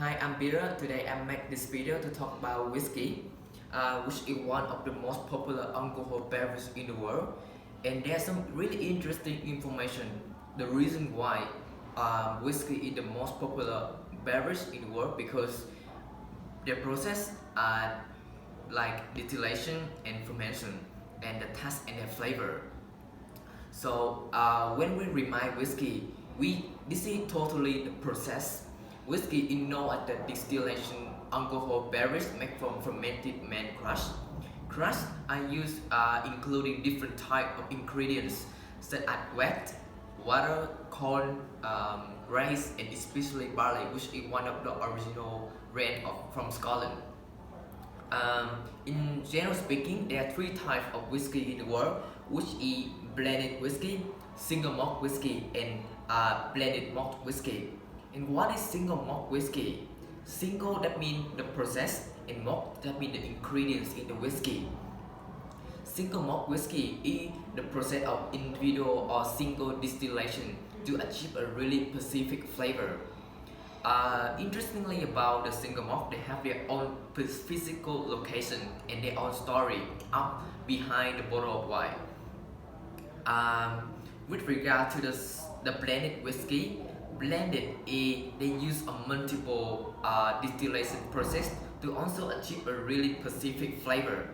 Hi, I'm Peter. Today I make this video to talk about whiskey, which is one of the most popular alcohol beverages in the world. And there's some really interesting information. The reason why whiskey is the most popular beverage in the world because the process are like distillation and fermentation, and the taste and the flavor. So when we remind whiskey, this is totally the process. Whiskey is known as the distillation alcohol beverage made from fermented man crush. Crush are used including different types of ingredients such as wheat, water, corn, rice, and especially barley, which is one of the original grain from Scotland. In general speaking, there are three types of whiskey in the world, which is blended whiskey, single malt whiskey, and blended malt whiskey. And what is single malt whiskey? Single, that means the process, and malt, that means the ingredients in the whiskey. Single malt whiskey is the process of individual or single distillation to achieve a really specific flavor. Interestingly about the single malt, they have their own physical location and their own story up behind the bottle of wine. With regard to the blended whiskey, blended they use a multiple distillation process to also achieve a really specific flavor.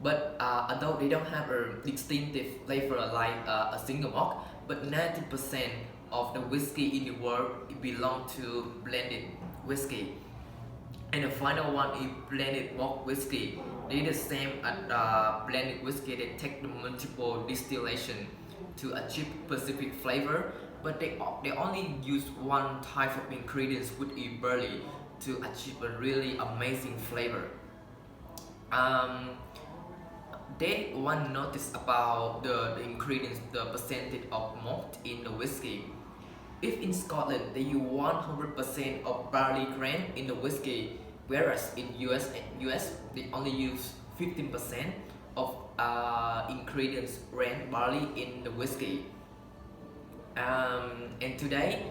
But although they don't have a distinctive flavor like a single malt, but 90% of the whiskey in the world belong to blended whiskey. And the final one is blended malt whiskey. They're the same as blended whiskey. They take the multiple distillation to achieve specific flavor, but they only use one type of ingredients, which is barley, to achieve a really amazing flavor. They want notice about the ingredients, the percentage of malt in the whiskey. If in Scotland they use 100% of barley grain in the whiskey, whereas in US they only use 15% of ingredients grain barley in the whiskey. And today,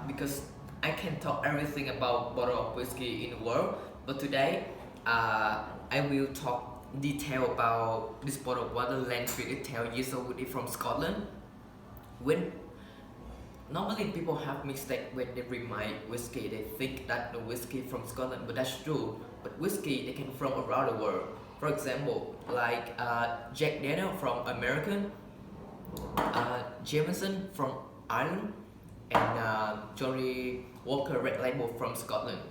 because I can talk everything about bottle of whiskey in the world, but today I will talk detail about this bottle of water Glenfiddich 10 years old from Scotland. When normally people have mistake when they remind whiskey, they think that the whiskey from Scotland, but that's true. But whiskey they can from around the world. For example, like Jack Daniel from American, Jameson from Ireland, and Johnny Walker Red Label from Scotland.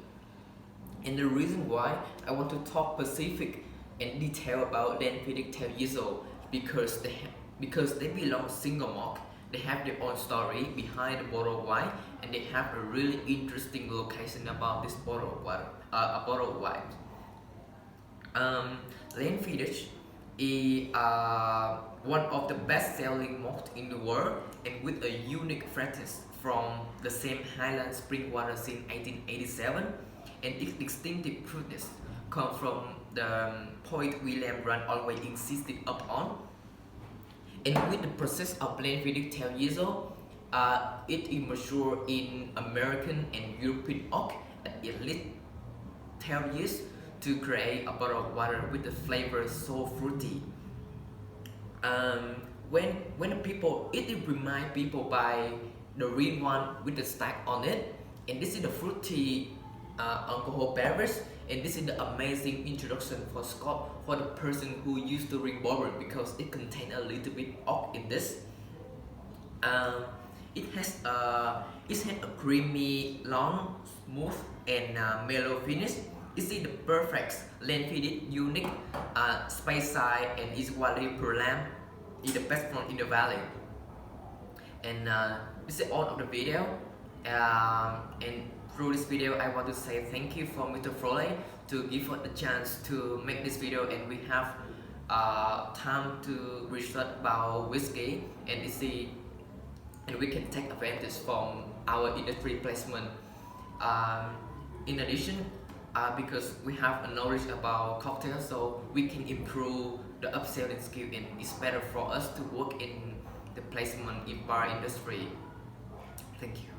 And the reason why I want to talk specific and detail about Glenfiddich 10 years old because they belong single malt. They have their own story behind the bottle of wine, and they have a really interesting location about this bottle of water, a bottle of wine. Glenfiddich is one of the best-selling malt in the world, and with a unique fragrance from the same Highland spring water since 1887, and its distinctive fruitness comes from the point William Grant always insisted upon. And with the process of Glenfiddich 10 years old, it is matured in American and European oak at least 10 years to create a bottle of water with the flavor so fruity. When the people, it reminds people by the green one with the stack on it, and this is the fruity alcohol beverage, and this is the amazing introduction for for the person who used to drink bourbon because it contains a little bit oak in this. It has a creamy, long, smooth, and mellow finish. This is the perfect Glenfiddich, unique, spice side, and is widely proclaimed is the best one in the valley. And this is all of the video. And through this video, I want to say thank you for Mr. Froley to give us the chance to make this video, and we have time to research about whiskey and see, and we can take advantage from our industry placement. In addition, because we have a knowledge about cocktails, so we can improve the upselling skill, and it's better for us to work in the placement in bar industry. Thank you.